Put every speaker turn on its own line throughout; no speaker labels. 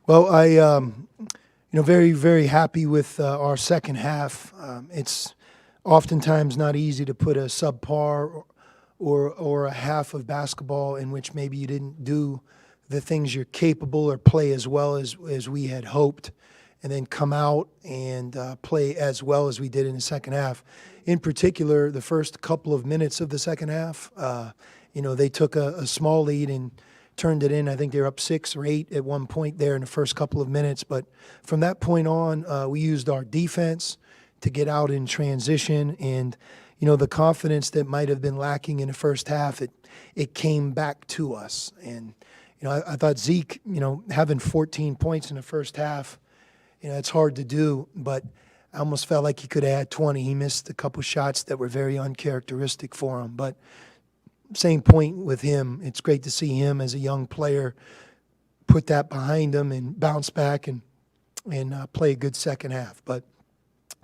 Well, very, very happy with our second half. It's oftentimes not easy to put a subpar or a half of basketball in which maybe you didn't do the things you're capable or play as well as we had hoped, and then come out and play as well as we did in the second half. In particular, the first couple of minutes of the second half, they took a small lead and turned it in. I think they were up 6 or 8 at one point there in the first couple of minutes. But from that point on, we used our defense to get out in transition. And, the confidence that might have been lacking in the first half, it came back to us. And, I thought Zeke, having 14 points in the first half, it's hard to do, but I almost felt like he could have had 20. He missed a couple shots that were very uncharacteristic for him. But same point with him. It's great to see him as a young player put that behind him and bounce back and play a good second half. But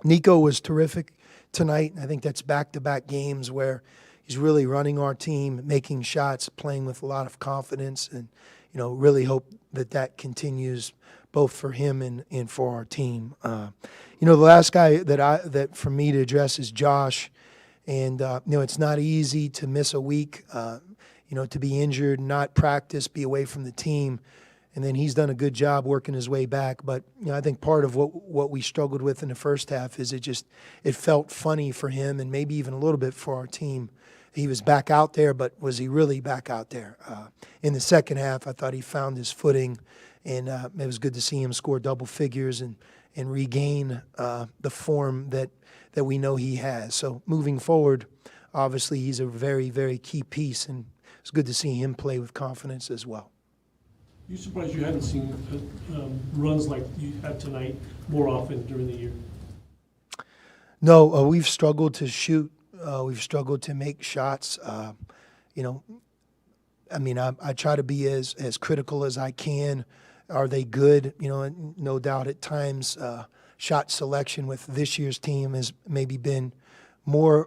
Nico was terrific tonight. I think that's back-to-back games where he's really running our team, making shots, playing with a lot of confidence, and really hope that continues both for him and for our team. The last guy that for me to address is Josh. And, it's not easy to miss a week, to be injured, not practice, be away from the team. And then he's done a good job working his way back. But, I think part of what we struggled with in the first half is it felt funny for him and maybe even a little bit for our team. He was back out there, but was he really back out there? In the second half, I thought he found his footing, and it was good to see him score double figures and regain the form that we know he has. So moving forward, obviously he's a very, very key piece, and it's good to see him play with confidence as well.
You surprised you hadn't seen runs like you had tonight more often during the year?
No, we've struggled to shoot. We've struggled to make shots. I try to be as critical as I can. Are they good? No doubt at times shot selection with this year's team has maybe been more,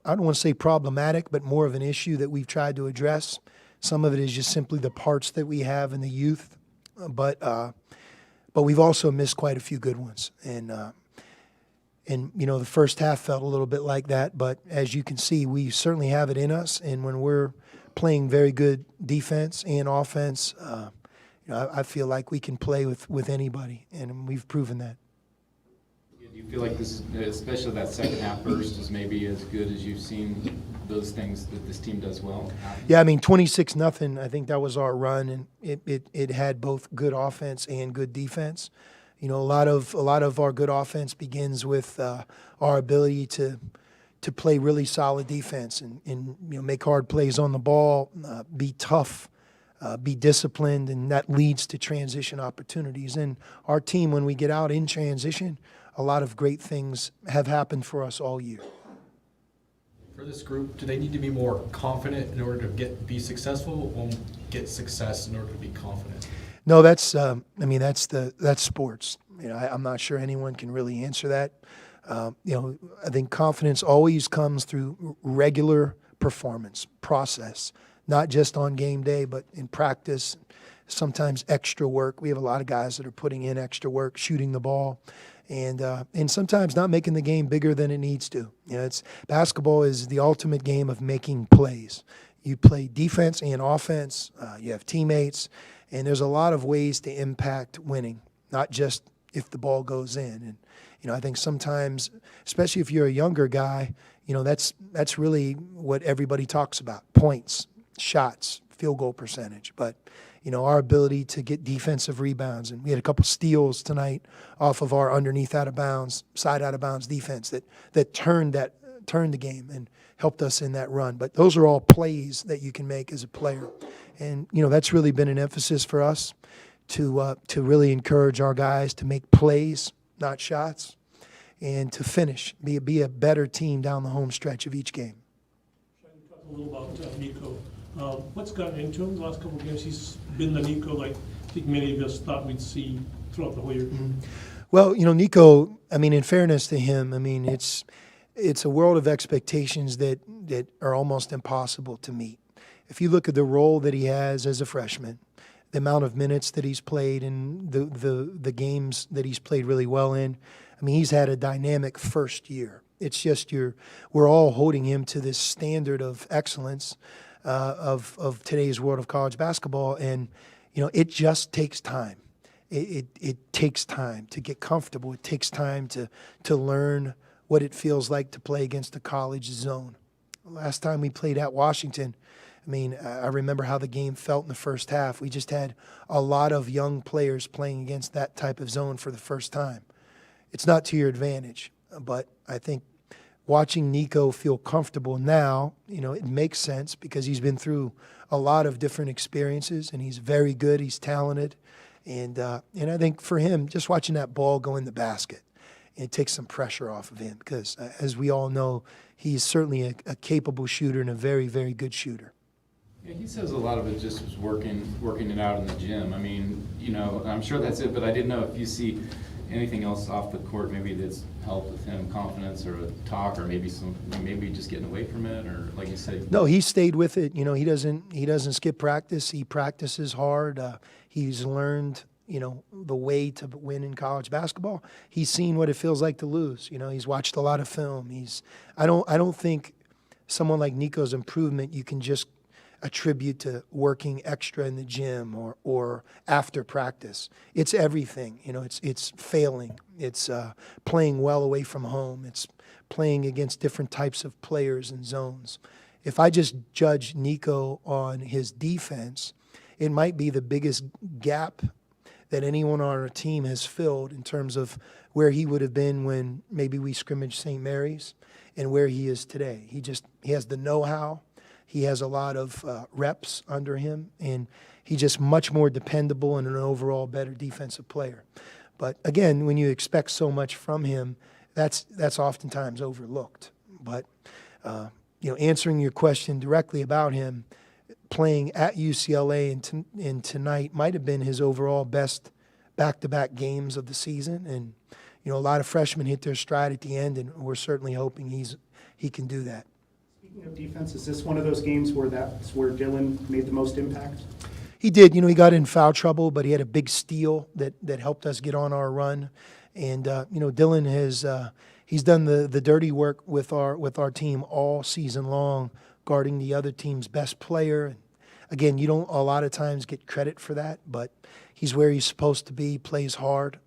I don't want to say problematic, but more of an issue that we've tried to address. Some of it is just simply the parts that we have in the youth, but we've also missed quite a few good ones. And the first half felt a little bit like that, but as you can see, we certainly have it in us. And when we're playing very good defense and offense, I feel like we can play with anybody, and we've proven that.
Do you feel like this, especially that second half burst, is maybe as good as you've seen those things that this team does well?
Yeah, 26-0. I think that was our run, and it had both good offense and good defense. A lot of our good offense begins with our ability to play really solid defense and make hard plays on the ball, be tough, be disciplined, and that leads to transition opportunities. And our team, when we get out in transition, a lot of great things have happened for us all year.
For this group, do they need to be more confident in order to be successful, or get success in order to be confident?
No, that's sports. I'm not sure anyone can really answer that. I think confidence always comes through regular performance process, not just on game day, but in practice. Sometimes extra work. We have a lot of guys that are putting in extra work, shooting the ball, and sometimes not making the game bigger than it needs to. Basketball is the ultimate game of making plays. You play defense and offense. You have teammates. And there's a lot of ways to impact winning, not just if the ball goes in. And, I think sometimes, especially if you're a younger guy, that's really what everybody talks about: points, shots, field goal percentage. But, our ability to get defensive rebounds. And we had a couple steals tonight off of our underneath out of bounds, side out of bounds defense that turned the game and helped us in that run. But those are all plays that you can make as a player. And, that's really been an emphasis for us to really encourage our guys to make plays, not shots, and to finish, be a better team down the home stretch of each game.
Talk a little about Nico. What's gotten into him the last couple of games? He's been the Nico like I think many of us thought we'd see throughout the whole year. Mm-hmm.
Well, Nico, in fairness to him, it's a world of expectations that are almost impossible to meet. If you look at the role that he has as a freshman, the amount of minutes that he's played and the games that he's played really well in. I mean, he's had a dynamic first year. It's just we're all holding him to this standard of excellence of today's world of college basketball, and it just takes time. It takes time to get comfortable. It takes time to learn what it feels like to play against a college zone. Last time we played at Washington, I mean, I remember how the game felt in the first half. We just had a lot of young players playing against that type of zone for the first time. It's not to your advantage, but I think watching Nico feel comfortable now, it makes sense because he's been through a lot of different experiences, and he's very good. He's talented. And I think for him, just watching that ball go in the basket, it takes some pressure off of him because, as we all know, he's certainly a capable shooter and a very, very good shooter.
Yeah, he says a lot of it just was working it out in the gym. I mean, I'm sure that's it, but I didn't know if you see anything else off the court maybe that's helped with him, confidence or a talk, or maybe just getting away from it, or like you said.
No, he stayed with it. He doesn't skip practice. He practices hard. He's learned the way to win in college basketball. He's seen what it feels like to lose. He's watched a lot of film. I don't think someone like Nico's improvement you can just attribute to working extra in the gym or after practice. It's everything. It's failing. It's playing well away from home. It's playing against different types of players and zones. If I just judge Nico on his defense, it might be the biggest gap that anyone on our team has filled in terms of where he would have been when maybe we scrimmaged St. Mary's and where he is today. He has the know-how. He has a lot of reps under him, and he's just much more dependable and an overall better defensive player. But again, when you expect so much from him, that's oftentimes overlooked. But answering your question directly about him, playing at UCLA and tonight might have been his overall best back-to-back games of the season. And a lot of freshmen hit their stride at the end, and we're certainly hoping he can do that.
Speaking of defense, is this one of those games where that's where Dylan made the most impact?
He did. He got in foul trouble, but he had a big steal that helped us get on our run. And Dylan has he's done the dirty work with our team all season long, guarding the other team's best player. Again, you don't a lot of times get credit for that, but he's where he's supposed to be, plays hard.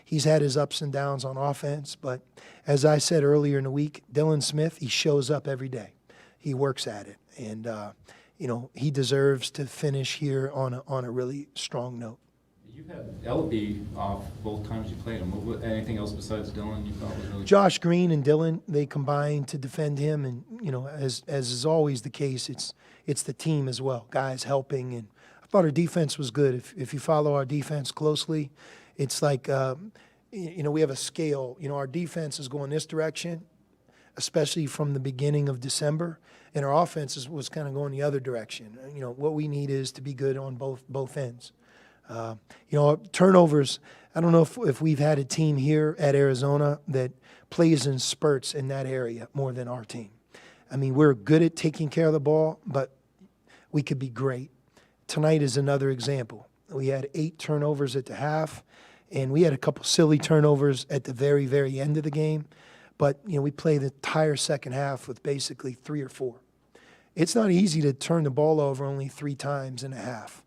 He's had his ups and downs on offense, but as I said earlier in the week, Dylan Smith, he shows up every day. He works at it, and he deserves to finish here on a really strong note.
You've had Ellaby off both times you played him. Anything else besides Dylan you thought was really?
Josh Green and Dylan, they combined to defend him, and as is always the case, it's the team as well, guys helping. And I thought our defense was good. If you follow our defense closely, it's like we have a scale. Our defense is going this direction, especially from the beginning of December, and our offense was kind of going the other direction. What we need is to be good on both ends. Turnovers, I don't know if we've had a team here at Arizona that plays in spurts in that area more than our team. I mean, we're good at taking care of the ball, but we could be great. Tonight is another example. We had 8 turnovers at the half, and we had a couple silly turnovers at the very, very end of the game. But, we play the entire second half with basically 3 or 4. It's not easy to turn the ball over only 3 times in a half.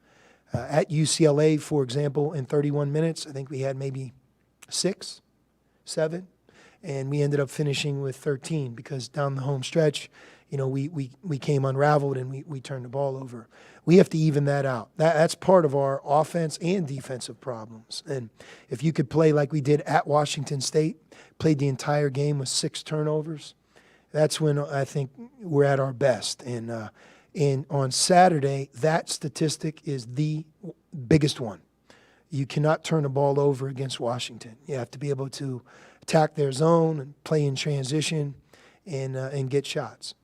At UCLA, for example, in 31 minutes, I think we had maybe 6, 7, and we ended up finishing with 13 because down the home stretch, we came unraveled and we turned the ball over. We have to even that out. That's part of our offense and defensive problems. And if you could play like we did at Washington State, played the entire game with 6 turnovers, that's when I think we're at our best. And on Saturday, that statistic is the biggest one. You cannot turn the ball over against Washington. You have to be able to attack their zone and play in transition and get shots.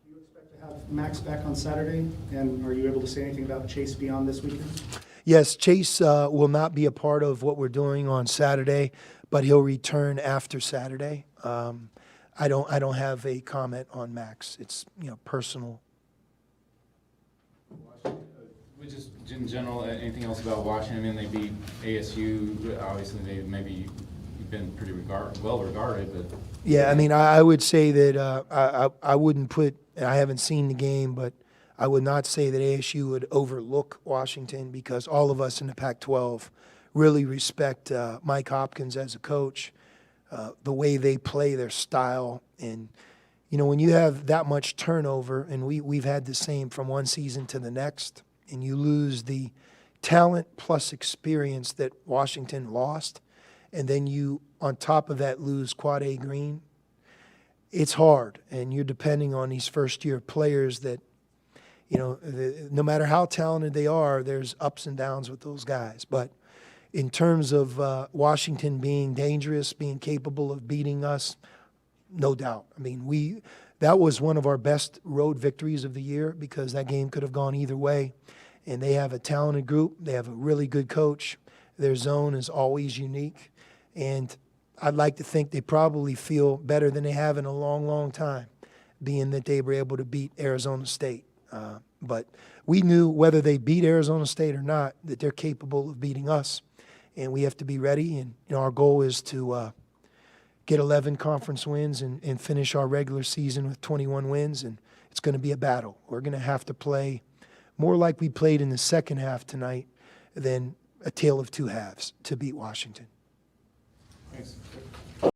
Do you expect to have Max back on Saturday? And are you able to say anything about Chase beyond this weekend?
Yes, Chase will not be a part of what we're doing on Saturday, but he'll return after Saturday. I don't have a comment on Max. It's personal.
We just in general, anything else about Washington? I mean, they beat ASU, obviously they maybe been pretty well regarded, but.
Yeah, I mean, I would say that I wouldn't put, and I haven't seen the game, but I would not say that ASU would overlook Washington because all of us in the Pac-12 really respect Mike Hopkins as a coach, the way they play, their style. And, you know, when you have that much turnover, and we've had the same from one season to the next, and you lose the talent plus experience that Washington lost, and then you, on top of that, lose Quad A Green, it's hard. And you're depending on these first-year players that, you know, no matter how talented they are, there's ups and downs with those guys. But in terms of Washington being dangerous, being capable of beating us, no doubt. I mean, that was one of our best road victories of the year because that game could have gone either way. And they have a talented group. They have a really good coach. Their zone is always unique. And I'd like to think they probably feel better than they have in a long, long time, being that they were able to beat Arizona State. But we knew whether they beat Arizona State or not, that they're capable of beating us. And we have to be ready. And you know, our goal is to get 11 conference wins and finish our regular season with 21 wins. And it's going to be a battle. We're going to have to play more like we played in the second half tonight than a tale of two halves to beat Washington.
Thanks.